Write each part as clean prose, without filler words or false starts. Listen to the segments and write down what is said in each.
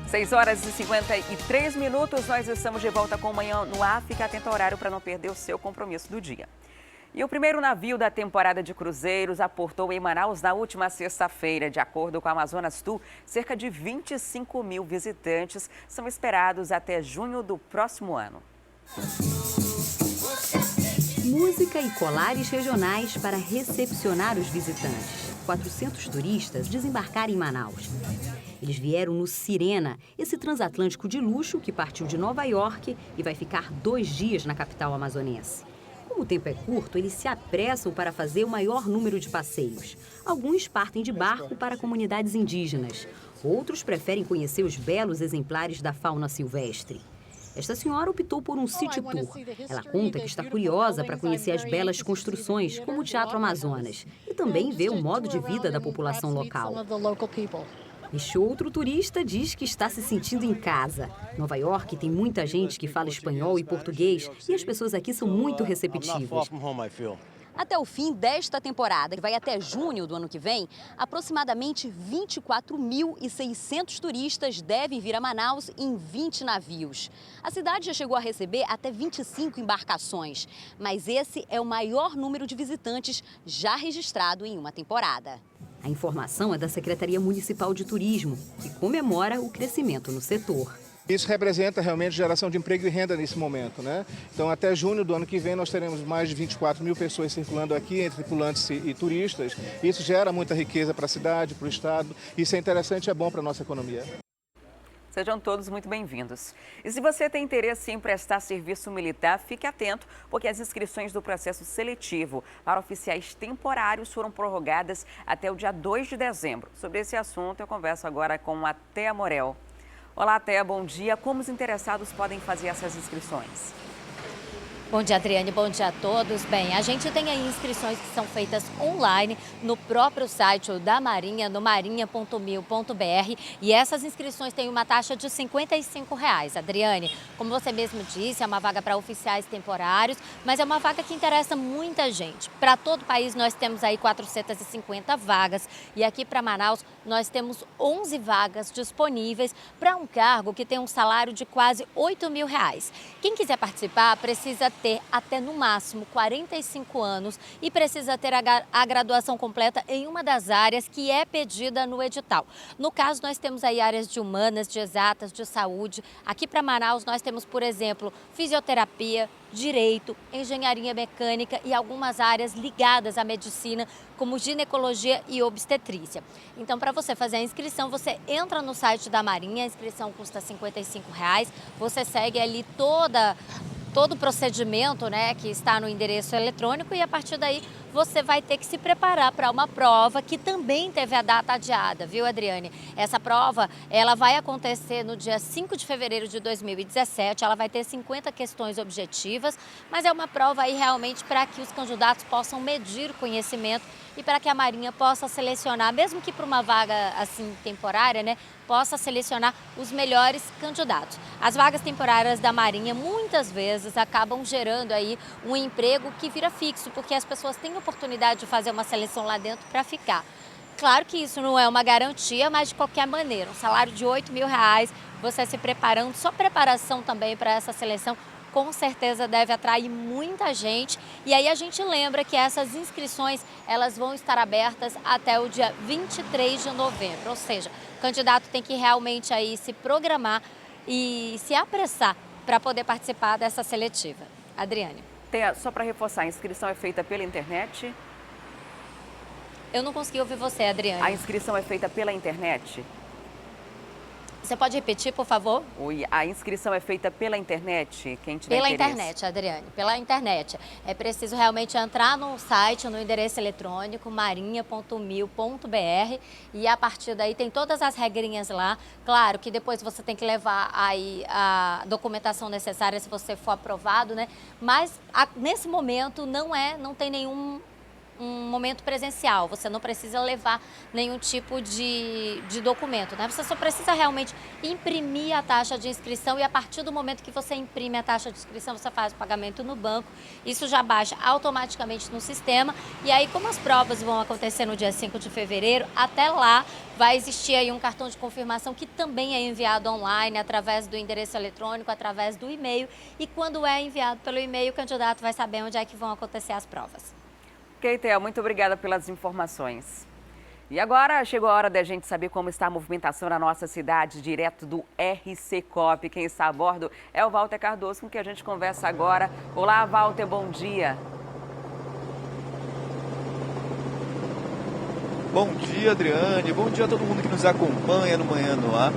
6 horas e 53 minutos, nós estamos de volta com o Manhã no Ar. Fique atento ao horário para não perder o seu compromisso do dia. E o primeiro navio da temporada de cruzeiros aportou em Manaus na última sexta-feira. De acordo com a Amazonas Tour, cerca de 25 mil visitantes são esperados até junho do próximo ano. Música e colares regionais para recepcionar os visitantes. 400 turistas desembarcaram em Manaus. Eles vieram no Sirena, esse transatlântico de luxo que partiu de Nova York e vai ficar 2 dias na capital amazonense. Como o tempo é curto, eles se apressam para fazer o maior número de passeios. Alguns partem de barco para comunidades indígenas. Outros preferem conhecer os belos exemplares da fauna silvestre. Esta senhora optou por um city tour. Ela conta que está curiosa para conhecer as belas construções, como o Teatro Amazonas, e também ver o modo de vida da população local. Este outro turista diz que está se sentindo em casa. Nova York tem muita gente que fala espanhol e português e as pessoas aqui são muito receptivas. Até o fim desta temporada, que vai até junho do ano que vem, aproximadamente 24.600 turistas devem vir a Manaus em 20 navios. A cidade já chegou a receber até 25 embarcações, mas esse é o maior número de visitantes já registrado em uma temporada. A informação é da Secretaria Municipal de Turismo, que comemora o crescimento no setor. Isso representa realmente geração de emprego e renda nesse momento, né? Então, até junho do ano que vem, nós teremos mais de 24 mil pessoas circulando aqui, entre tripulantes e turistas. Isso gera muita riqueza para a cidade, para o estado. Isso é interessante e é bom para a nossa economia. Sejam todos muito bem-vindos. E se você tem interesse em prestar serviço militar, fique atento, porque as inscrições do processo seletivo para oficiais temporários foram prorrogadas até o dia 2 de dezembro. Sobre esse assunto, eu converso agora com a Thea Morel. Olá, Thea, bom dia. Como os interessados podem fazer essas inscrições? Bom dia, Adriane. Bom dia a todos. Bem, a gente tem aí inscrições que são feitas online no próprio site da Marinha, no marinha.mil.br. E essas inscrições têm uma taxa de R$ 55. Adriane, como você mesmo disse, é uma vaga para oficiais temporários, mas é uma vaga que interessa muita gente. Para todo o país, nós temos aí 450 vagas. E aqui para Manaus, nós temos 11 vagas disponíveis para um cargo que tem um salário de quase R$ 8 mil. Quem quiser participar precisa ter até no máximo 45 anos e precisa ter a graduação completa em uma das áreas que é pedida no edital. No caso, nós temos aí áreas de humanas, de exatas, de saúde. Aqui para Manaus nós temos, por exemplo, fisioterapia, direito, engenharia mecânica e algumas áreas ligadas à medicina, como ginecologia e obstetrícia. Então, para você fazer a inscrição, você entra no site da Marinha, a inscrição custa R$ 55, você segue ali todo o procedimento, né, que está no endereço eletrônico e a partir daí você vai ter que se preparar para uma prova que também teve a data adiada, viu, Adriane? Essa prova, ela vai acontecer no dia 5 de fevereiro de 2017, ela vai ter 50 questões objetivas, mas é uma prova aí realmente para que os candidatos possam medir o conhecimento e para que a Marinha possa selecionar, mesmo que para uma vaga assim temporária, né, possa selecionar os melhores candidatos. As vagas temporárias da Marinha muitas vezes acabam gerando aí um emprego que vira fixo, porque as pessoas têm oportunidade de fazer uma seleção lá dentro para ficar. Claro que isso não é uma garantia, mas de qualquer maneira, um salário de R$ 8 mil, você se preparando, só preparação também para essa seleção, com certeza deve atrair muita gente. E aí a gente lembra que essas inscrições, elas vão estar abertas até o dia 23 de novembro, ou seja, o candidato tem que realmente aí se programar e se apressar para poder participar dessa seletiva. Adriane. Thea, só para reforçar, a inscrição é feita pela internet? Eu não consegui ouvir você, Adriane. A inscrição é feita pela internet? Você pode repetir, por favor? Oi, a inscrição é feita pela internet? Quem tiver Pela interesse. internet, Adriane, pela internet. É preciso realmente entrar no site, no endereço eletrônico marinha.mil.br e a partir daí tem todas as regrinhas lá. Claro que depois você tem que levar aí a documentação necessária se você for aprovado, né? Mas nesse momento não tem um momento presencial, você não precisa levar nenhum tipo de documento, né? Você só precisa realmente imprimir a taxa de inscrição e a partir do momento que você imprime a taxa de inscrição, você faz o pagamento no banco, isso já baixa automaticamente no sistema e aí como as provas vão acontecer no dia 5 de fevereiro, até lá vai existir aí um cartão de confirmação que também é enviado online através do endereço eletrônico, através do e-mail e quando é enviado pelo e-mail, o candidato vai saber onde é que vão acontecer as provas. Ok, Thea, muito obrigada pelas informações. E agora chegou a hora da gente saber como está a movimentação na nossa cidade, direto do RC Coop. Quem está a bordo é o Walter Cardoso, com quem a gente conversa agora. Olá, Walter, bom dia. Bom dia, Adriane. Bom dia a todo mundo que nos acompanha no Manhã no Ar.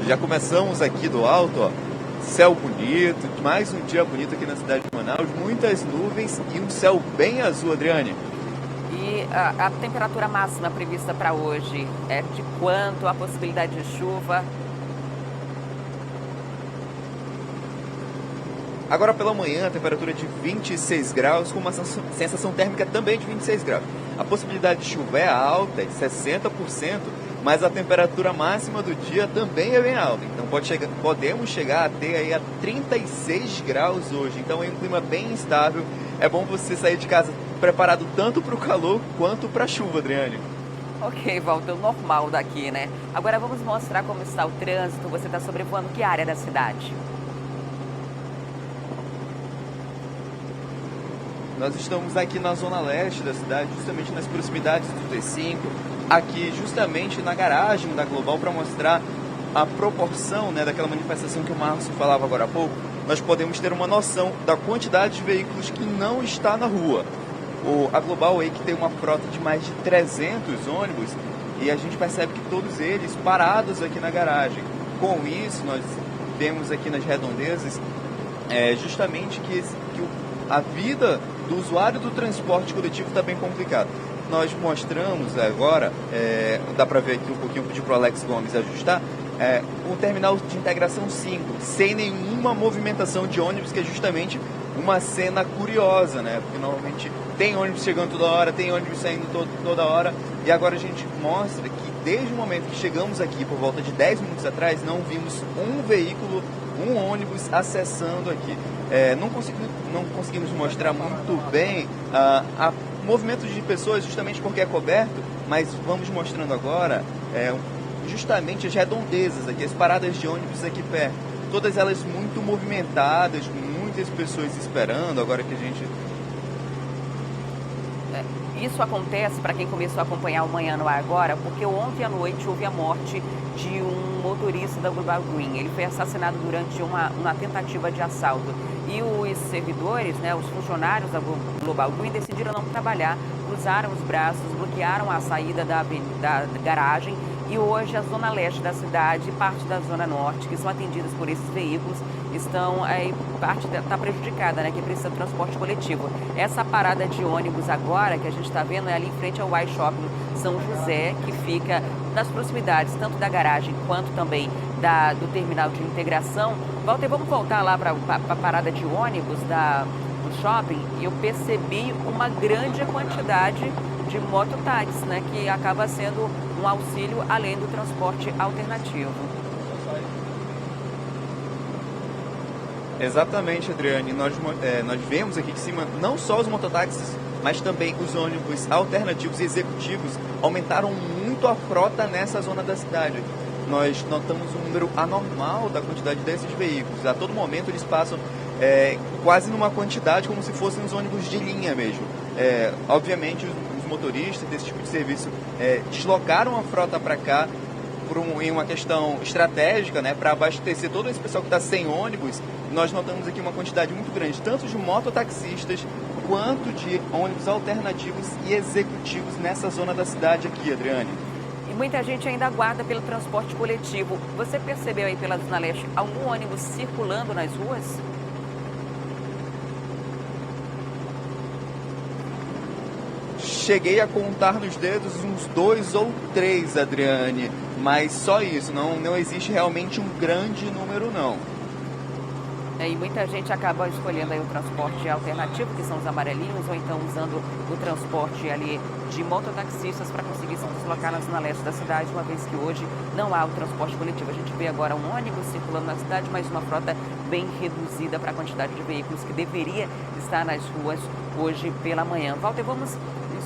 Já começamos aqui do alto, ó. Céu bonito, mais um dia bonito aqui na cidade de Manaus, muitas nuvens e um céu bem azul, Adriane. E a temperatura máxima prevista para hoje é de quanto? A possibilidade de chuva? Agora pela manhã, a temperatura é de 26 graus, com uma sensação térmica também de 26 graus. A possibilidade de chuva é alta, de 60%, mas a temperatura máxima do dia também é bem alta. Então podemos chegar a ter aí a 36 graus hoje. Então é um clima bem instável. É bom você sair de casa preparado tanto para o calor quanto para a chuva, Adriane. Ok, Walter, normal daqui, né? Agora vamos mostrar como está o trânsito. Você está sobrevoando que área da cidade? Nós estamos aqui na zona leste da cidade, justamente nas proximidades do T5, aqui justamente na garagem da Global, para mostrar a proporção, né, daquela manifestação que o Márcio falava agora há pouco. Nós podemos ter uma noção da quantidade de veículos que não está na rua. A Global aí que tem uma frota de mais de 300 ônibus e a gente percebe que todos eles parados aqui na garagem. Com isso, nós vemos aqui nas redondezas justamente que a vida do usuário do transporte coletivo está bem complicada. Nós mostramos agora, dá para ver aqui um pouquinho, pedir para o Alex Gomes ajustar, o terminal de integração 5, sem nenhuma movimentação de ônibus, que é justamente uma cena curiosa, né? Porque normalmente tem ônibus chegando toda hora, tem ônibus saindo toda hora, e agora a gente mostra que desde o momento que chegamos aqui, por volta de 10 minutos atrás, não vimos um veículo, um ônibus acessando aqui. Não conseguimos mostrar muito bem a movimento de pessoas, justamente porque é coberto, mas vamos mostrando agora justamente as redondezas aqui, as paradas de ônibus aqui perto. Todas elas muito movimentadas, com muitas pessoas esperando, agora que a gente... Isso acontece, para quem começou a acompanhar o Manhã no Ar agora, porque ontem à noite houve a morte de um motorista da Global Green. Ele foi assassinado durante uma tentativa de assalto. E os servidores, né, os funcionários da Global Green decidiram não trabalhar, cruzaram os braços, bloquearam a saída da garagem. E hoje a zona leste da cidade e parte da zona norte, que são atendidas por esses veículos, estão aí, parte está prejudicada, né, que precisa de transporte coletivo. Essa parada de ônibus agora, que a gente está vendo, é ali em frente ao Y-Shopping São José, que fica nas proximidades, tanto da garagem quanto também do terminal de integração. Walter, vamos voltar lá para a parada de ônibus do shopping, e eu percebi uma grande quantidade de mototáxis, né, que acaba sendo um auxílio além do transporte alternativo. Exatamente, Adriane. Nós vemos aqui de cima não só os mototáxis, mas também os ônibus alternativos e executivos aumentaram muito a frota nessa zona da cidade. Nós notamos um número anormal da quantidade desses veículos. A todo momento eles passam quase numa quantidade como se fossem os ônibus de linha mesmo. Obviamente os motoristas desse tipo de serviço deslocaram a frota para cá em uma questão estratégica, né, para abastecer todo esse pessoal que está sem ônibus. Nós notamos aqui uma quantidade muito grande, tanto de mototaxistas quanto de ônibus alternativos e executivos nessa zona da cidade aqui, Adriane. E muita gente ainda aguarda pelo transporte coletivo. Você percebeu aí pela Zona Leste algum ônibus circulando nas ruas? Cheguei a contar nos dedos uns 2 ou 3, Adriane, mas só isso, não existe realmente um grande número, não. E muita gente acaba escolhendo aí o transporte alternativo, que são os amarelinhos, ou então usando o transporte ali de mototaxistas para conseguir se deslocar na zona leste da cidade, uma vez que hoje não há o transporte coletivo. A gente vê agora um ônibus circulando na cidade, mas uma frota bem reduzida para a quantidade de veículos que deveria estar nas ruas hoje pela manhã. Walter, vamos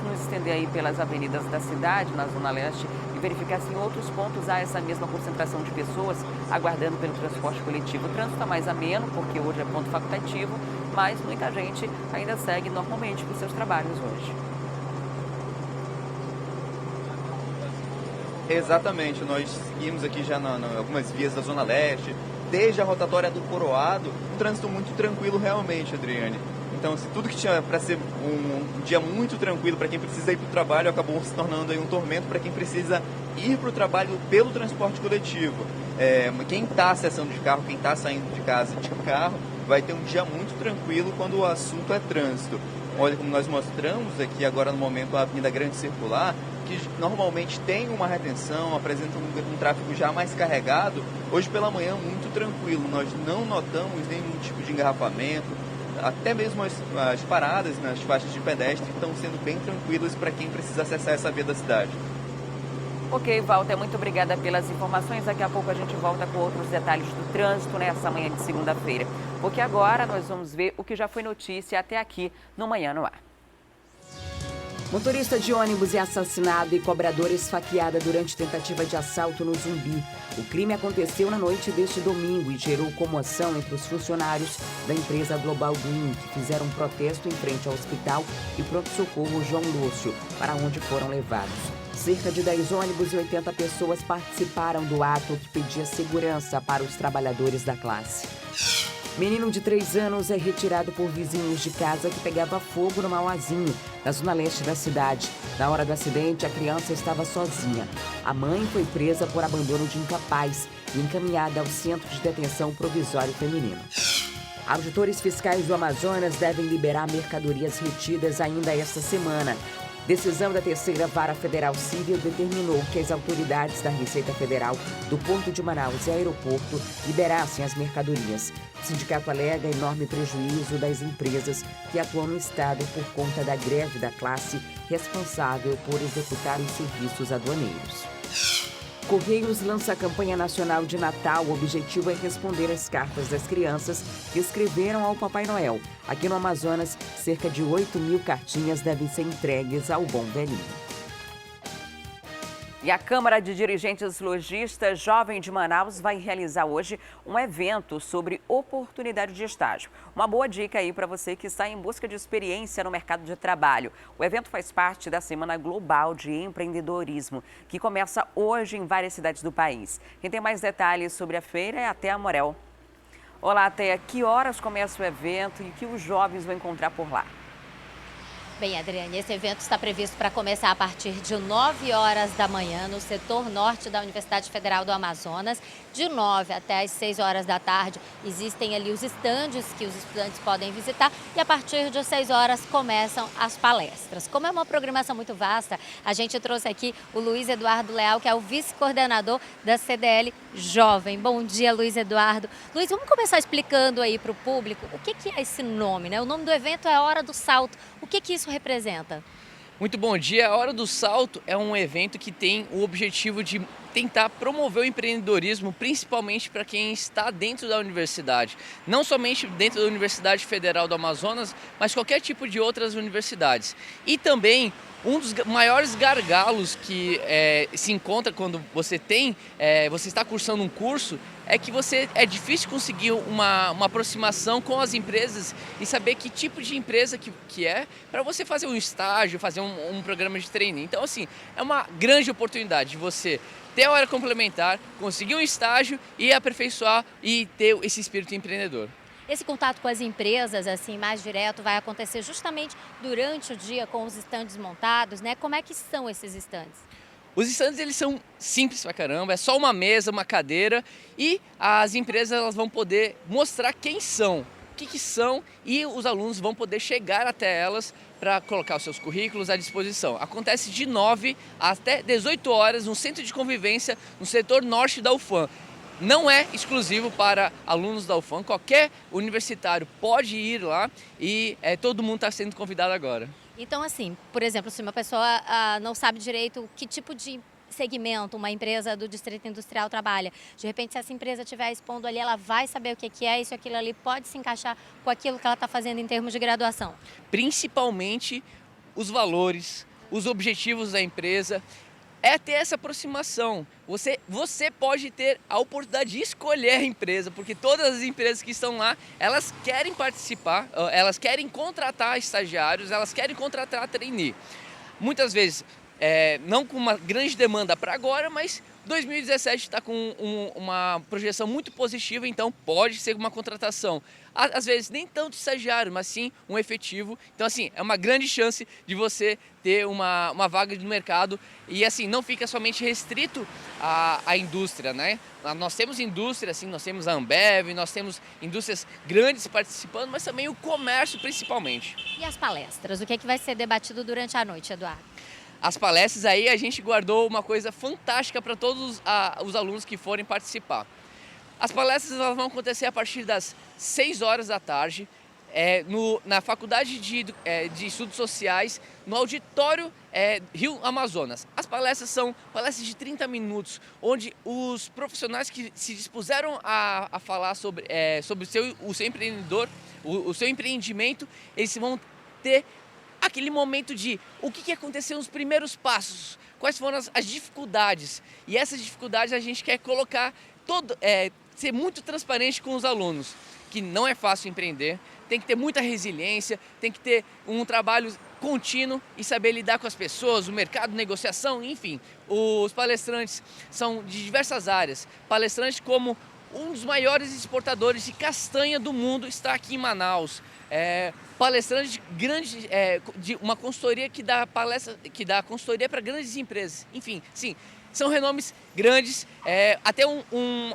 nos estender aí pelas avenidas da cidade, na zona leste, e verificar se em outros pontos há essa mesma concentração de pessoas aguardando pelo transporte coletivo. O trânsito está mais ameno, porque hoje é ponto facultativo, mas muita gente ainda segue normalmente para os seus trabalhos hoje. Exatamente, nós seguimos aqui já em algumas vias da Zona Leste, desde a rotatória do Coroado, um trânsito muito tranquilo realmente, Adriane. Então, tudo que tinha para ser um dia muito tranquilo para quem precisa ir para o trabalho acabou se tornando aí um tormento para quem precisa ir para o trabalho pelo transporte coletivo. Quem está acessando de carro, quem está saindo de casa de carro, vai ter um dia muito tranquilo quando o assunto é trânsito. Olha, como nós mostramos aqui agora no momento a Avenida Grande Circular, que normalmente tem uma retenção, apresenta um tráfego já mais carregado, hoje pela manhã muito tranquilo. Nós não notamos nenhum tipo de engarrafamento, até mesmo as paradas nas faixas de pedestre estão sendo bem tranquilas para quem precisa acessar essa via da cidade. Ok, Walter, muito obrigada pelas informações. Daqui a pouco a gente volta com outros detalhes do trânsito nessa manhã de segunda-feira. Porque agora nós vamos ver o que já foi notícia até aqui no Manhã no Ar. Motorista de ônibus é assassinado e cobradora esfaqueada durante tentativa de assalto no Zumbi. O crime aconteceu na noite deste domingo e gerou comoção entre os funcionários da empresa Global Green, que fizeram um protesto em frente ao hospital e pronto-socorro João Lúcio, para onde foram levados. Cerca de 10 ônibus e 80 pessoas participaram do ato que pedia segurança para os trabalhadores da classe. Menino de 3 anos é retirado por vizinhos de casa que pegava fogo no Mauazinho, na zona leste da cidade. Na hora do acidente, a criança estava sozinha. A mãe foi presa por abandono de incapaz e encaminhada ao Centro de Detenção Provisório Feminino. Auditores fiscais do Amazonas devem liberar mercadorias retidas ainda esta semana. Decisão da terceira Vara Federal Civil determinou que as autoridades da Receita Federal do Porto de Manaus e aeroporto liberassem as mercadorias. O sindicato alega enorme prejuízo das empresas que atuam no estado por conta da greve da classe responsável por executar os serviços aduaneiros. Correios lança a campanha nacional de Natal. O objetivo é responder às cartas das crianças que escreveram ao Papai Noel. Aqui no Amazonas, cerca de 8.000 cartinhas devem ser entregues ao Bom Velhinho. E a Câmara de Dirigentes Lojistas Jovem de Manaus vai realizar hoje um evento sobre oportunidade de estágio. Uma boa dica aí para você que está em busca de experiência no mercado de trabalho. O evento faz parte da Semana Global de Empreendedorismo, que começa hoje em várias cidades do país. Quem tem mais detalhes sobre a feira é a Thea Morel. Olá, Thea. Que horas começa o evento e o que os jovens vão encontrar por lá? Bem, Adriane, esse evento está previsto para começar a partir de 9 horas da manhã no setor norte da Universidade Federal do Amazonas. De 9 até as 6 horas da tarde existem ali os estandes que os estudantes podem visitar e a partir de 6 horas começam as palestras. Como é uma programação muito vasta, a gente trouxe aqui o Luiz Eduardo Leal, que é o vice-coordenador da CDL Jovem. Bom dia, Luiz Eduardo. Luiz, vamos começar explicando aí para o público o que é esse nome, né? O nome do evento é a Hora do Salto. O que isso representa? Muito bom dia. A Hora do Salto é um evento que tem o objetivo de tentar promover o empreendedorismo, principalmente para quem está dentro da universidade. Não somente dentro da Universidade Federal do Amazonas, mas qualquer tipo de outras universidades. E também um dos maiores gargalos que se encontra quando você está cursando um curso é que é difícil conseguir uma aproximação com as empresas e saber que tipo de empresa que é para você fazer um estágio, fazer um programa de training. Então, assim, é uma grande oportunidade de você ter a hora complementar, conseguir um estágio e aperfeiçoar e ter esse espírito empreendedor. Esse contato com as empresas, assim, mais direto, vai acontecer justamente durante o dia com os estandes montados, né? Como é que são esses estandes? Os estandes, eles são simples pra caramba, é só uma mesa, uma cadeira e as empresas elas vão poder mostrar quem são, o que são e os alunos vão poder chegar até elas para colocar os seus currículos à disposição. Acontece de 9 até 18 horas no Centro de Convivência, no setor norte da UFAM. não é exclusivo para alunos da UFAM, qualquer universitário pode ir lá e todo mundo está sendo convidado agora. Então, assim, por exemplo, se uma pessoa não sabe direito que tipo de segmento uma empresa do Distrito Industrial trabalha, de repente, se essa empresa estiver expondo ali, ela vai saber o que é isso, aquilo ali pode se encaixar com aquilo que ela está fazendo em termos de graduação. Principalmente os valores, os objetivos da empresa, é ter essa aproximação. Você pode ter a oportunidade de escolher a empresa, porque todas as empresas que estão lá, elas querem participar, elas querem contratar estagiários, elas querem contratar trainee. Muitas vezes, não com uma grande demanda para agora, mas 2017 está com uma projeção muito positiva, então pode ser uma contratação. Às vezes nem tanto estagiário, mas sim um efetivo. Então, assim, é uma grande chance de você ter uma vaga no mercado e, assim, não fica somente restrito à indústria, né? Nós temos indústria, assim, nós temos a Ambev, nós temos indústrias grandes participando, mas também o comércio principalmente. E as palestras? O que vai ser debatido durante a noite, Eduardo? As palestras aí, a gente guardou uma coisa fantástica para todos os alunos que forem participar. As palestras elas vão acontecer a partir das 6 horas da tarde, na Faculdade de Estudos Sociais, no auditório Rio Amazonas. As palestras são palestras de 30 minutos, onde os profissionais que se dispuseram a falar sobre o seu empreendedor, o seu empreendimento, eles vão ter aquele momento de o que aconteceu nos primeiros passos, quais foram as dificuldades. E essas dificuldades a gente quer colocar, ser muito transparente com os alunos, que não é fácil empreender, tem que ter muita resiliência, tem que ter um trabalho contínuo e saber lidar com as pessoas, o mercado, negociação, enfim. Os palestrantes são de diversas áreas, palestrantes como um dos maiores exportadores de castanha do mundo está aqui em Manaus. Palestrante de uma consultoria que dá consultoria para grandes empresas. Enfim, sim, são renomes grandes, até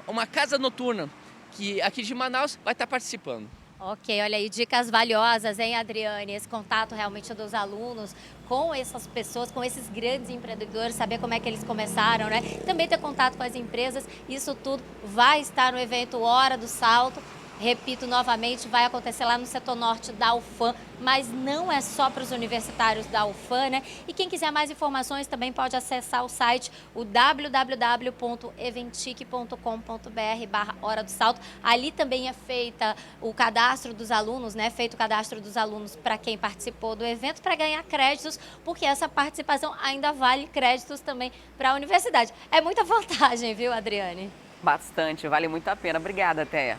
uma casa noturna que aqui de Manaus vai estar participando. Ok, olha aí, dicas valiosas, hein, Adriane? Esse contato realmente dos alunos com essas pessoas, com esses grandes empreendedores, saber como é que eles começaram, né? Também ter contato com as empresas, isso tudo vai estar no evento Hora do Salto. Repito novamente, vai acontecer lá no setor norte da UFAM, mas não é só para os universitários da UFAM, né? E quem quiser mais informações também pode acessar o site, o www.eventic.com.br/Hora do Salto. Ali também é feita o cadastro dos alunos, né? Feito o cadastro dos alunos para quem participou do evento para ganhar créditos, porque essa participação ainda vale créditos também para a universidade. É muita vantagem, viu, Adriane? Bastante, vale muito a pena. Obrigada, Téia.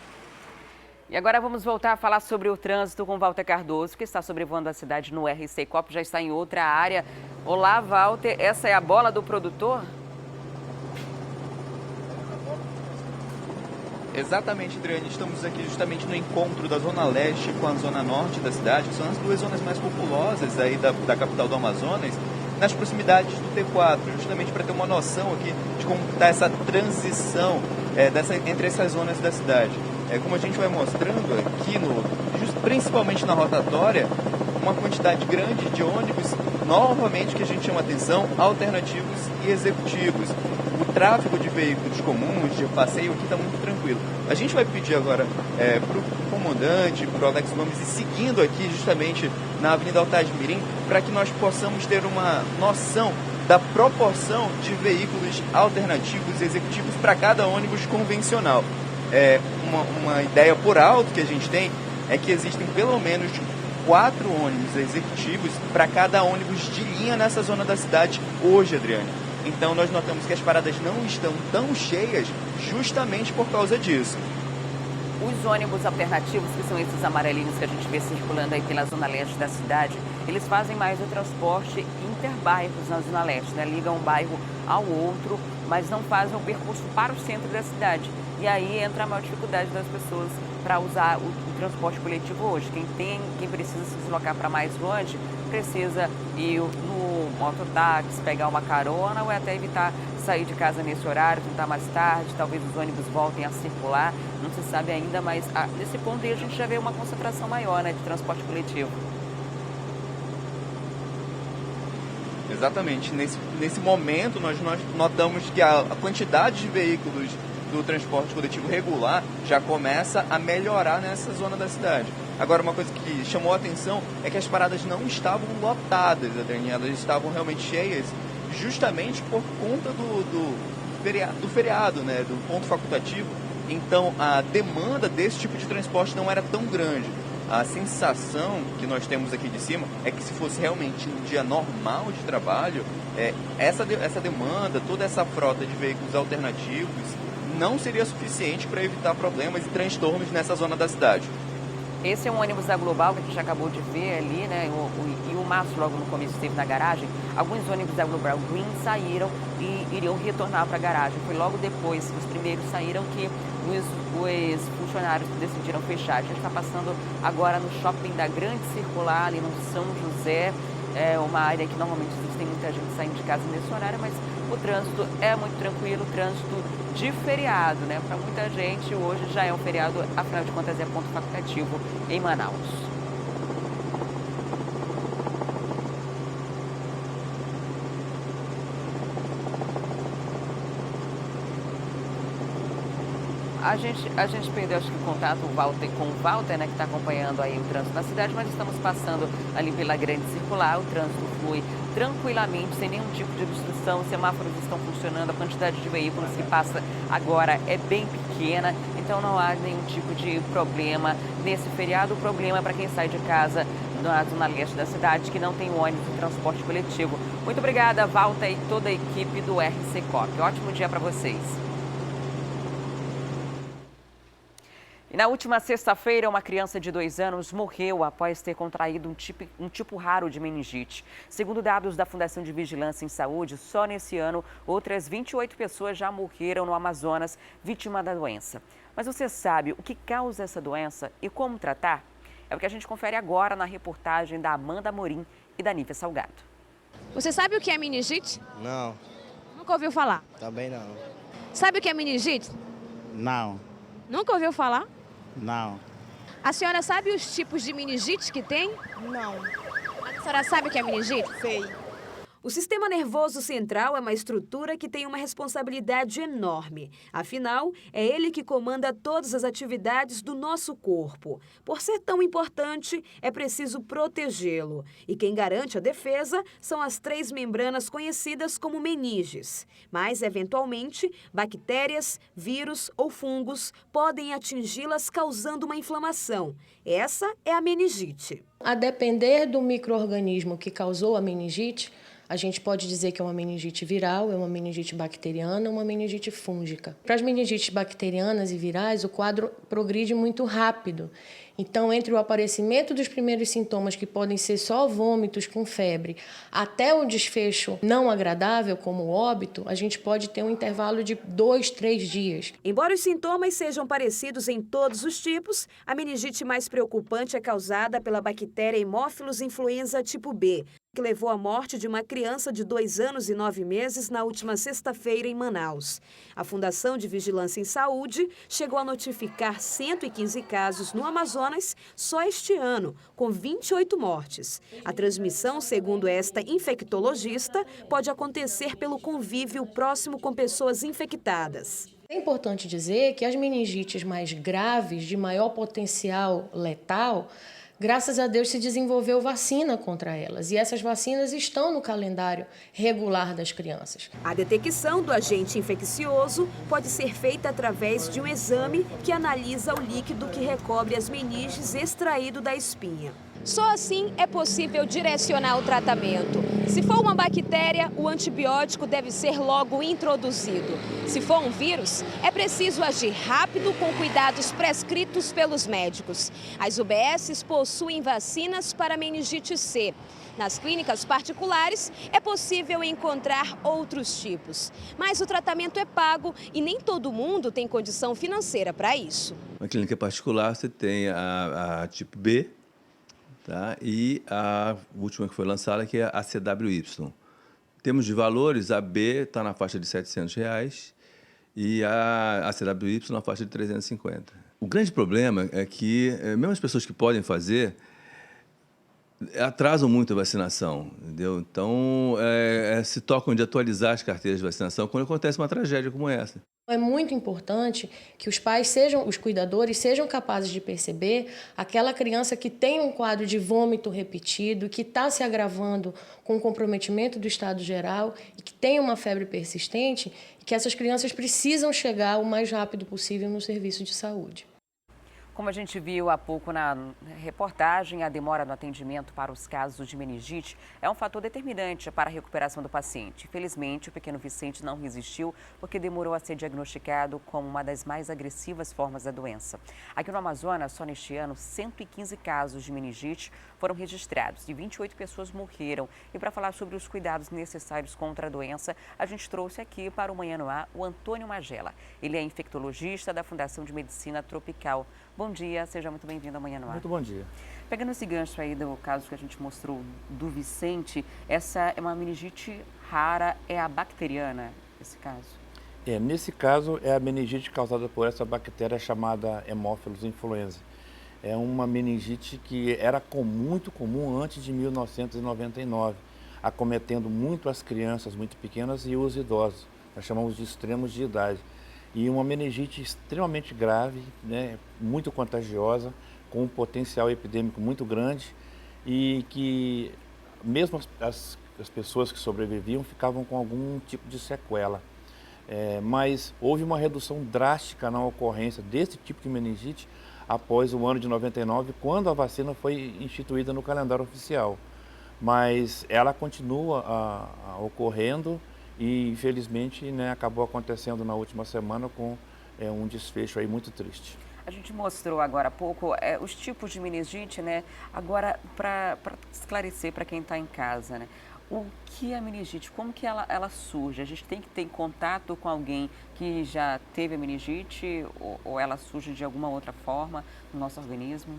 E agora vamos voltar a falar sobre o trânsito com Walter Cardoso, que está sobrevoando a cidade no RC Copo, já está em outra área. Olá, Walter, essa é a bola do produtor? Exatamente, Adriane. Estamos aqui justamente no encontro da Zona Leste com a Zona Norte da cidade, que são as duas zonas mais populosas aí da capital do Amazonas, nas proximidades do T4, justamente para ter uma noção aqui de como está essa transição entre essas zonas da cidade. Como a gente vai mostrando aqui, principalmente na rotatória, uma quantidade grande de ônibus, novamente que a gente chama atenção, alternativos e executivos. O tráfego de veículos comuns, de passeio aqui está muito tranquilo. A gente vai pedir agora para o comandante, para o Alex Gomes, ir seguindo aqui justamente na Avenida Altasmirim, para que nós possamos ter uma noção da proporção de veículos alternativos e executivos para cada ônibus convencional. Uma ideia por alto que a gente tem é que existem pelo menos 4 ônibus executivos para cada ônibus de linha nessa zona da cidade hoje, Adriane. Então nós notamos que as paradas não estão tão cheias justamente por causa disso. Os ônibus alternativos, que são esses amarelinhos que a gente vê circulando aí pela zona leste da cidade, eles fazem mais o transporte interbairros na zona leste, né? Ligam um bairro ao outro, mas não fazem o percurso para o centro da cidade. E aí entra a maior dificuldade das pessoas para usar o transporte coletivo hoje. Quem precisa se deslocar para mais longe, precisa ir no mototáxi, pegar uma carona ou até evitar sair de casa nesse horário, tentar mais tarde, talvez os ônibus voltem a circular, não se sabe ainda, mas nesse ponto aí a gente já vê uma concentração maior, né, de transporte coletivo. Exatamente. Nesse momento, nós notamos que a quantidade de veículos do transporte coletivo regular já começa a melhorar nessa zona da cidade. Agora, uma coisa que chamou a atenção é que as paradas não estavam lotadas, Adriane, elas estavam realmente cheias, justamente por conta do feriado, né, do ponto facultativo. Então, a demanda desse tipo de transporte não era tão grande. A sensação que nós temos aqui de cima é que se fosse realmente um dia normal de trabalho, essa demanda, toda essa frota de veículos alternativos não seria suficiente para evitar problemas e transtornos nessa zona da cidade. Esse é um ônibus da Global que a gente acabou de ver ali, né? E o Márcio logo no começo esteve na garagem. Alguns ônibus da Global Green saíram e iriam retornar para a garagem. Foi logo depois que os primeiros saíram que os funcionários decidiram fechar. A gente está passando agora no shopping da Grande Circular, ali no São José. É uma área que normalmente tem muita gente saindo de casa nesse horário, mas o trânsito é muito tranquilo, o trânsito de feriado, né? Para muita gente, hoje já é um feriado, afinal de contas é ponto facultativo em Manaus. A gente perdeu, acho que, o contato com o Walter, né, que está acompanhando aí o trânsito na cidade, mas estamos passando ali pela Grande Circular, o trânsito flui tranquilamente, sem nenhum tipo de obstrução, os semáforos estão funcionando, a quantidade de veículos que passa agora é bem pequena, então não há nenhum tipo de problema nesse feriado. O problema é para quem sai de casa na zona leste da cidade, que não tem ônibus de transporte coletivo. Muito obrigada, Walter, e toda a equipe do RC Coop. Ótimo dia para vocês. E na última sexta-feira, uma criança de 2 anos morreu após ter contraído um tipo raro de meningite. Segundo dados da Fundação de Vigilância em Saúde, só nesse ano, outras 28 pessoas já morreram no Amazonas vítima da doença. Mas você sabe o que causa essa doença e como tratar? É o que a gente confere agora na reportagem da Amanda Amorim e da Nívia Salgado. Você sabe o que é meningite? Não. Nunca ouviu falar? Também não. Sabe o que é meningite? Não. Nunca ouviu falar? Não. A senhora sabe os tipos de meningite que tem? Não. A senhora sabe o que é meningite? Sei. O sistema nervoso central é uma estrutura que tem uma responsabilidade enorme. Afinal, é ele que comanda todas as atividades do nosso corpo. Por ser tão importante, é preciso protegê-lo. E quem garante a defesa são as 3 membranas conhecidas como meninges. Mas, eventualmente, bactérias, vírus ou fungos podem atingi-las causando uma inflamação. Essa é a meningite. A depender do micro-organismo que causou a meningite, a gente pode dizer que é uma meningite viral, é uma meningite bacteriana, uma meningite fúngica. Para as meningites bacterianas e virais, o quadro progride muito rápido. Então, entre o aparecimento dos primeiros sintomas, que podem ser só vômitos com febre, até o desfecho não agradável, como o óbito, a gente pode ter um intervalo de 2, 3 dias. Embora os sintomas sejam parecidos em todos os tipos, a meningite mais preocupante é causada pela bactéria Haemophilus influenza tipo B, que levou à morte de uma criança de 2 anos e 9 meses na última sexta-feira em Manaus. A Fundação de Vigilância em Saúde chegou a notificar 115 casos no Amazonas só este ano, com 28 mortes. A transmissão, segundo esta infectologista, pode acontecer pelo convívio próximo com pessoas infectadas. É importante dizer que as meningites mais graves, de maior potencial letal, graças a Deus se desenvolveu vacina contra elas, e essas vacinas estão no calendário regular das crianças. A detecção do agente infeccioso pode ser feita através de um exame que analisa o líquido que recobre as meninges extraído da espinha. Só assim é possível direcionar o tratamento. Se for uma bactéria, o antibiótico deve ser logo introduzido. Se for um vírus, é preciso agir rápido com cuidados prescritos pelos médicos. As UBSs possuem vacinas para meningite C. Nas clínicas particulares, é possível encontrar outros tipos. Mas o tratamento é pago e nem todo mundo tem condição financeira para isso. Na clínica particular, você tem a tipo B, tá? E a última que foi lançada, que é a CWY. Em termos de valores, a B está na faixa de R$700 e a CWY na faixa de 350. O grande problema é que, mesmo as pessoas que podem fazer, atrasam muito a vacinação, entendeu? Então, se tocam de atualizar as carteiras de vacinação quando acontece uma tragédia como essa. É muito importante que os pais os cuidadores sejam capazes de perceber aquela criança que tem um quadro de vômito repetido, que está se agravando com o comprometimento do estado geral e que tem uma febre persistente, e que essas crianças precisam chegar o mais rápido possível no serviço de saúde. Como a gente viu há pouco na reportagem, a demora no atendimento para os casos de meningite é um fator determinante para a recuperação do paciente. Felizmente, o pequeno Vicente não resistiu porque demorou a ser diagnosticado como uma das mais agressivas formas da doença. Aqui no Amazonas, só neste ano, 115 casos de meningite foram registrados e 28 pessoas morreram. E para falar sobre os cuidados necessários contra a doença, a gente trouxe aqui para o Manhã no Ar o Antônio Magela. Ele é infectologista da Fundação de Medicina Tropical. Bom dia, seja muito bem-vindo ao Manhã no Ar. Muito bom dia. Pegando esse gancho aí do caso que a gente mostrou do Vicente, essa é uma meningite rara, é a bacteriana, esse caso? Nesse caso é a meningite causada por essa bactéria chamada Haemophilus influenzae. É uma meningite que era muito comum antes de 1999, acometendo muito as crianças muito pequenas e os idosos, nós chamamos de extremos de idade. E uma meningite extremamente grave, né, muito contagiosa, com um potencial epidêmico muito grande e que mesmo as pessoas que sobreviviam ficavam com algum tipo de sequela. Mas houve uma redução drástica na ocorrência desse tipo de meningite após o ano de 99, quando a vacina foi instituída no calendário oficial. Mas ela continua ocorrendo e, infelizmente, né, acabou acontecendo na última semana com um desfecho aí muito triste. A gente mostrou agora há pouco os tipos de meningite, né? Agora, para esclarecer para quem está em casa, né? O que é a meningite? Como que ela surge? A gente tem que ter contato com alguém que já teve a meningite ou ela surge de alguma outra forma no nosso organismo?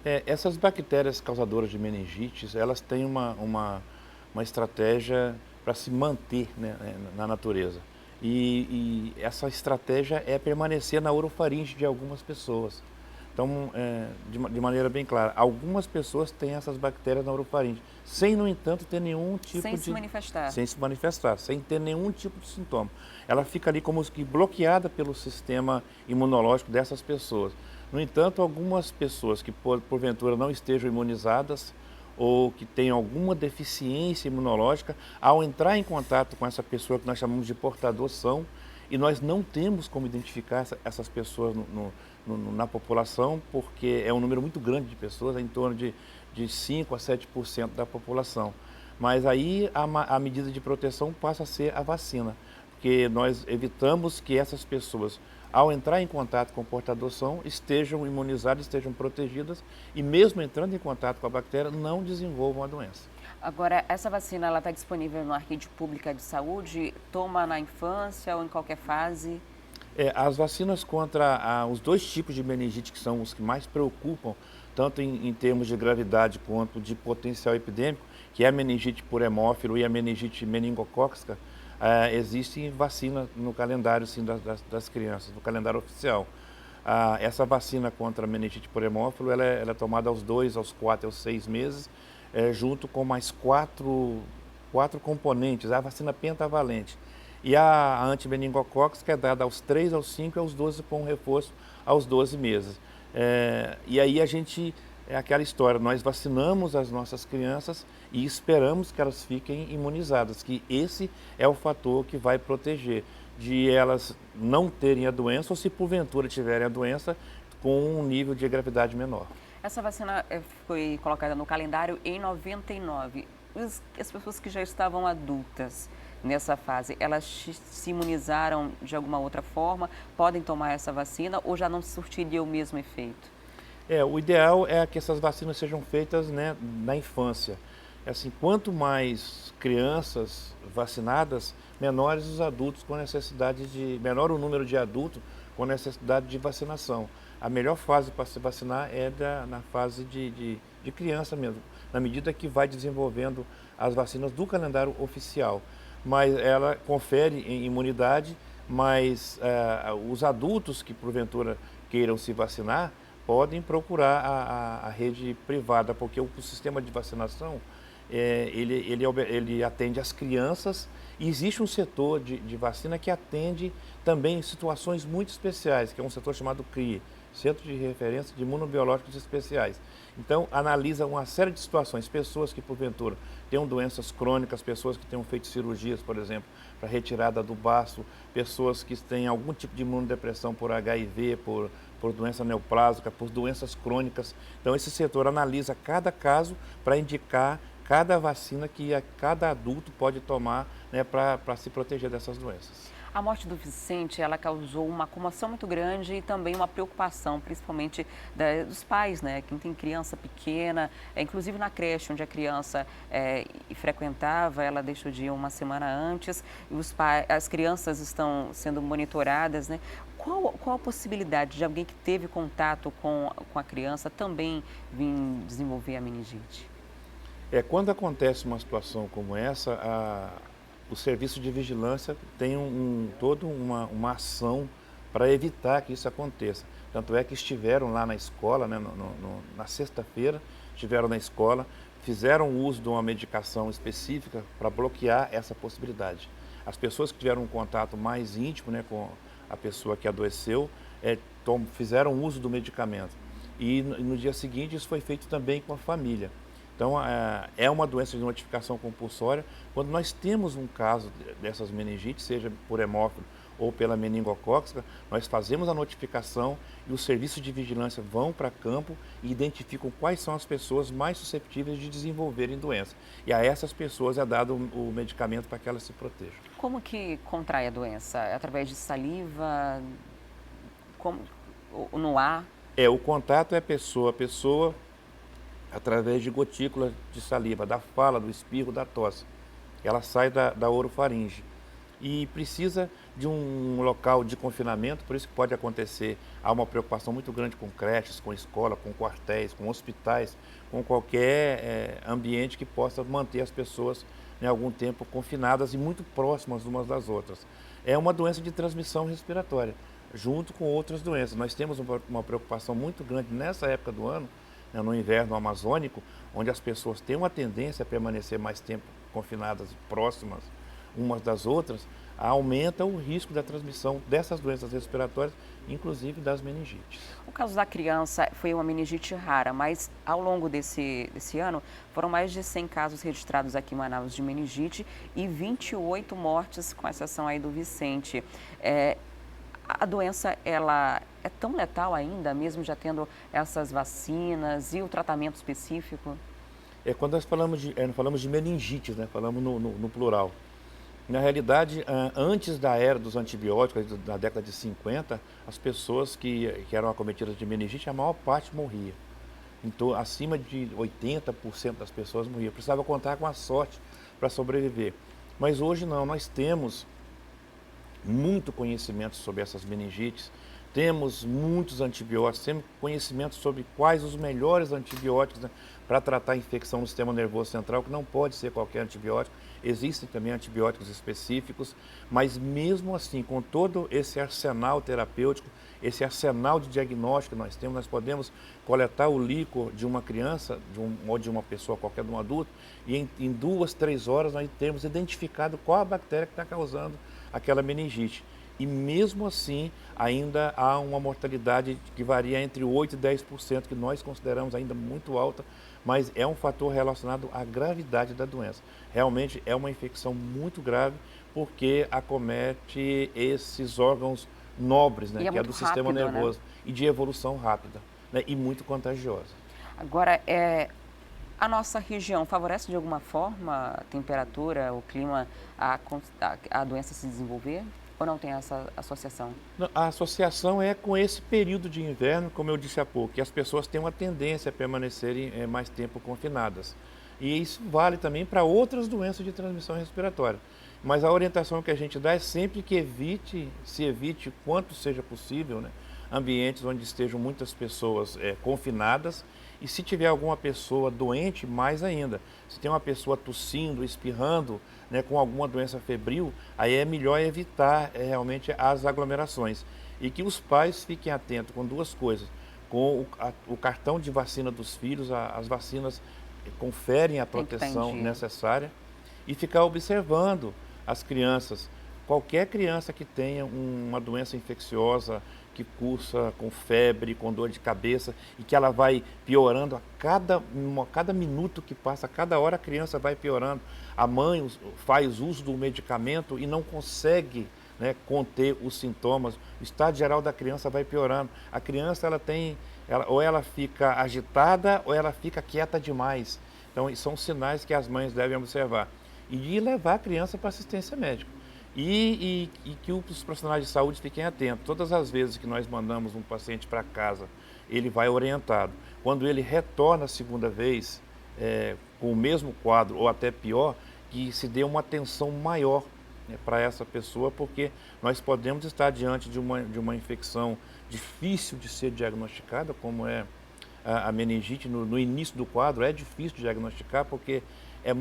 Essas bactérias causadoras de meningites, elas têm uma estratégia para se manter, né, na natureza. E essa estratégia é permanecer na orofaringe de algumas pessoas. Então, de maneira bem clara, algumas pessoas têm essas bactérias na orofaringe, sem, no entanto, ter nenhum tipo Sem se manifestar. Sem se manifestar, sem ter nenhum tipo de sintoma. Ela fica ali como que bloqueada pelo sistema imunológico dessas pessoas. No entanto, algumas pessoas que porventura não estejam imunizadas ou que tenham alguma deficiência imunológica, ao entrar em contato com essa pessoa que nós chamamos de portador são, e nós não temos como identificar essas pessoas na população, porque é um número muito grande de pessoas, em torno de 5 a 7% da população. Mas aí a medida de proteção passa a ser a vacina, porque nós evitamos que essas pessoas, ao entrar em contato com o portador são, estejam imunizadas, estejam protegidas e mesmo entrando em contato com a bactéria, não desenvolvam a doença. Agora, essa vacina ela está disponível na rede pública de saúde? Toma na infância ou em qualquer fase? As vacinas contra os dois tipos de meningite, que são os que mais preocupam, tanto em termos de gravidade quanto de potencial epidêmico, que é a meningite por hemófilo e a meningite meningocócica, existe vacina no calendário sim, das crianças, no calendário oficial. Essa vacina contra a meningite por hemófilo ela é tomada aos 2, aos 4, aos 6 meses, junto com mais quatro componentes, a vacina pentavalente. E a antimeningocócica é dada aos 3, aos 5 e aos 12 com reforço aos 12 meses. E aí é aquela história, nós vacinamos as nossas crianças e esperamos que elas fiquem imunizadas, que esse é o fator que vai proteger de elas não terem a doença ou se porventura tiverem a doença com um nível de gravidade menor. Essa vacina foi colocada no calendário em 99. As pessoas que já estavam adultas nessa fase, elas se imunizaram de alguma outra forma? Podem tomar essa vacina ou já não surtiria o mesmo efeito? O ideal é que essas vacinas sejam feitas, né, na infância. Assim, quanto mais crianças vacinadas, menores os adultos com necessidade menor o número de adultos com necessidade de vacinação. A melhor fase para se vacinar é na fase de criança mesmo, na medida que vai desenvolvendo as vacinas do calendário oficial. Mas ela confere em imunidade, mas os adultos que porventura queiram se vacinar podem procurar a rede privada, porque o sistema de vacinação, ele atende as crianças e existe um setor de vacina que atende também em situações muito especiais, que é um setor chamado CRI, Centro de Referência de Imunobiológicos Especiais. Então, analisa uma série de situações, pessoas que, porventura, tenham doenças crônicas, pessoas que tenham feito cirurgias, por exemplo, para retirada do baço, pessoas que têm algum tipo de imunodepressão por HIV, por doença neoplásica, por doenças crônicas. Então, esse setor analisa cada caso para indicar cada vacina que cada adulto pode tomar, né, para se proteger dessas doenças. A morte do Vicente, ela causou uma comoção muito grande e também uma preocupação, principalmente dos pais, né? Quem tem criança pequena, inclusive na creche onde a criança frequentava, ela deixou de ir uma semana antes e as crianças estão sendo monitoradas, né? Qual a possibilidade de alguém que teve contato com a criança também vir desenvolver a meningite? Quando acontece uma situação como essa, o serviço de vigilância tem toda uma ação para evitar que isso aconteça. Tanto é que estiveram lá na escola, né, na sexta-feira, estiveram na escola, fizeram uso de uma medicação específica para bloquear essa possibilidade. As pessoas que tiveram um contato mais íntimo, né, com a pessoa que adoeceu, fizeram uso do medicamento. E no dia seguinte isso foi feito também com a família. Então, é uma doença de notificação compulsória. Quando nós temos um caso dessas meningites, seja por hemófilo ou pela meningocócica, nós fazemos a notificação e os serviços de vigilância vão para campo e identificam quais são as pessoas mais susceptíveis de desenvolverem doença. E a essas pessoas é dado o medicamento para que elas se protejam. Como que contrai a doença? Através de saliva? No ar? O contato é pessoa a pessoa, através de gotículas de saliva, da fala, do espirro, da tosse. Ela sai da orofaringe e precisa de um local de confinamento, por isso que pode acontecer, há uma preocupação muito grande com creches, com escola, com quartéis, com hospitais, com qualquer ambiente que possa manter as pessoas, né, algum tempo confinadas e muito próximas umas das outras. É uma doença de transmissão respiratória, junto com outras doenças. Nós temos uma preocupação muito grande nessa época do ano, no inverno amazônico, onde as pessoas têm uma tendência a permanecer mais tempo confinadas e próximas umas das outras, aumenta o risco da transmissão dessas doenças respiratórias, inclusive das meningites. O caso da criança foi uma meningite rara, mas ao longo desse ano foram mais de 100 casos registrados aqui em Manaus de meningite e 28 mortes, com exceção aí do Vicente. A doença, ela é tão letal ainda, mesmo já tendo essas vacinas e o tratamento específico? Quando nós falamos de meningites, né? Falamos no plural. Na realidade, antes da era dos antibióticos, da década de 50, as pessoas que eram acometidas de meningite, a maior parte morria. Então, acima de 80% das pessoas morriam. Precisava contar com a sorte para sobreviver. Mas hoje não, nós temos muito conhecimento sobre essas meningites, temos muitos antibióticos, temos conhecimento sobre quais os melhores antibióticos, né, para tratar a infecção no sistema nervoso central, que não pode ser qualquer antibiótico, existem também antibióticos específicos, mas mesmo assim, com todo esse arsenal terapêutico, esse arsenal de diagnóstico que nós temos, nós podemos coletar o líquor de uma criança ou de uma pessoa, qualquer de um adulto, e em 2, 3 horas nós temos identificado qual a bactéria que está causando aquela meningite. E mesmo assim, ainda há uma mortalidade que varia entre 8% e 10%, que nós consideramos ainda muito alta, mas é um fator relacionado à gravidade da doença. Realmente é uma infecção muito grave, porque acomete esses órgãos nobres, né, que é do sistema nervoso, né? E de evolução rápida, né, e muito contagiosa. Agora, a nossa região favorece de alguma forma a temperatura, o clima, a doença se desenvolver? Ou não tem essa associação? A associação é com esse período de inverno, como eu disse há pouco, que as pessoas têm uma tendência a permanecerem mais tempo confinadas. E isso vale também para outras doenças de transmissão respiratória. Mas a orientação que a gente dá é sempre que se evite quanto seja possível, né, ambientes onde estejam muitas pessoas confinadas. E se tiver alguma pessoa doente, mais ainda. Se tem uma pessoa tossindo, espirrando, né, com alguma doença febril, aí é melhor evitar realmente as aglomerações. E que os pais fiquem atentos com duas coisas. com o cartão de vacina dos filhos, as vacinas conferem a proteção necessária e ficar observando as crianças. Qualquer criança que tenha uma doença infecciosa, que cursa com febre, com dor de cabeça e que ela vai piorando a cada minuto que passa, a cada hora a criança vai piorando. A mãe faz uso do medicamento e não consegue, né, conter os sintomas. O estado geral da criança vai piorando. A criança ou ela fica agitada ou ela fica quieta demais. Então, são sinais que as mães devem observar. E levar a criança para assistência médica. E que os profissionais de saúde fiquem atentos. Todas as vezes que nós mandamos um paciente para casa, ele vai orientado. Quando ele retorna a segunda vez, com o mesmo quadro ou até pior, que se dê uma atenção maior, né, para essa pessoa, porque nós podemos estar diante de uma infecção difícil de ser diagnosticada, como é a meningite. No início do quadro é difícil de diagnosticar, porque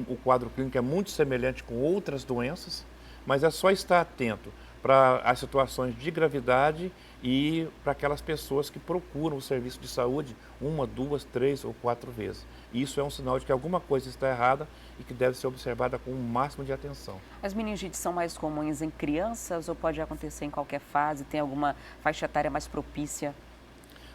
o quadro clínico é muito semelhante com outras doenças, mas é só estar atento para as situações de gravidade e para aquelas pessoas que procuram o serviço de saúde 1, 2, 3 ou 4 vezes. Isso é um sinal de que alguma coisa está errada e que deve ser observada com o máximo de atenção. As meningites são mais comuns em crianças ou pode acontecer em qualquer fase? Tem alguma faixa etária mais propícia?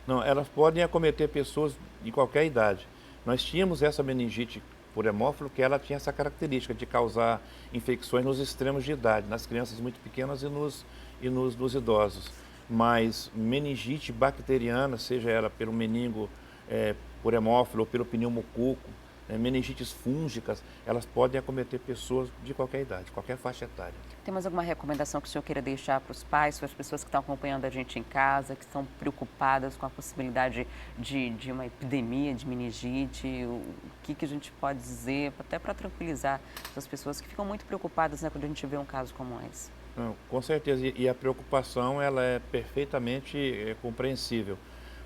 Não, elas podem acometer pessoas de qualquer idade. Nós tínhamos essa meningite por hemófilo, que ela tinha essa característica de causar infecções nos extremos de idade, nas crianças muito pequenas e nos idosos. Mas meningite bacteriana, seja ela pelo meningo por hemófilo ou pelo pneumococo, meningites fúngicas, elas podem acometer pessoas de qualquer idade, qualquer faixa etária. Tem mais alguma recomendação que o senhor queira deixar para os pais, para as pessoas que estão acompanhando a gente em casa, que estão preocupadas com a possibilidade de uma epidemia de meningite? O que a gente pode dizer, até para tranquilizar essas pessoas que ficam muito preocupadas, né, quando a gente vê um caso como esse? Não, com certeza, e a preocupação ela é perfeitamente compreensível,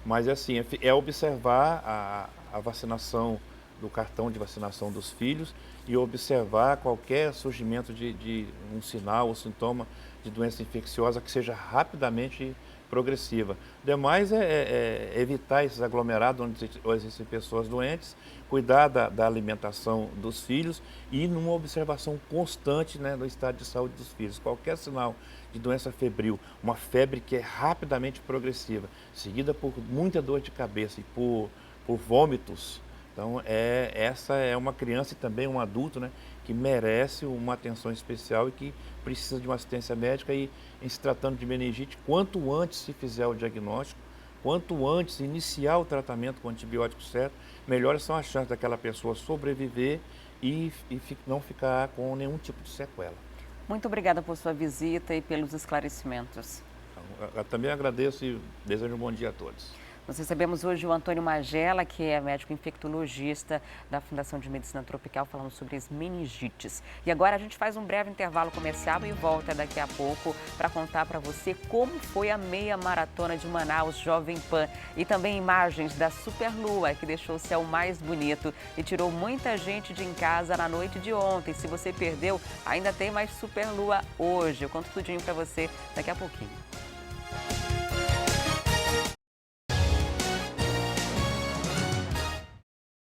mas assim, é observar a vacinação do cartão de vacinação dos filhos e observar qualquer surgimento de um sinal ou sintoma de doença infecciosa que seja rapidamente progressiva. O demais é evitar esses aglomerados onde existem pessoas doentes, cuidar da alimentação dos filhos e numa observação constante, né, do estado de saúde dos filhos. Qualquer sinal de doença febril, uma febre que é rapidamente progressiva, seguida por muita dor de cabeça e por vômitos. Então, essa é uma criança e também um adulto, né, que merece uma atenção especial e que precisa de uma assistência médica. E, em se tratando de meningite, quanto antes se fizer o diagnóstico, quanto antes iniciar o tratamento com o antibiótico certo, melhores são as chances daquela pessoa sobreviver e não ficar com nenhum tipo de sequela. Muito obrigada por sua visita e pelos esclarecimentos. Eu também agradeço e desejo um bom dia a todos. Nós recebemos hoje o Antônio Magela, que é médico infectologista da Fundação de Medicina Tropical, falando sobre as meningites. E agora a gente faz um breve intervalo comercial e volta daqui a pouco para contar para você como foi a meia maratona de Manaus Jovem Pan e também imagens da Superlua, que deixou o céu mais bonito e tirou muita gente de em casa na noite de ontem. Se você perdeu, ainda tem mais Superlua hoje. Eu conto tudinho para você daqui a pouquinho.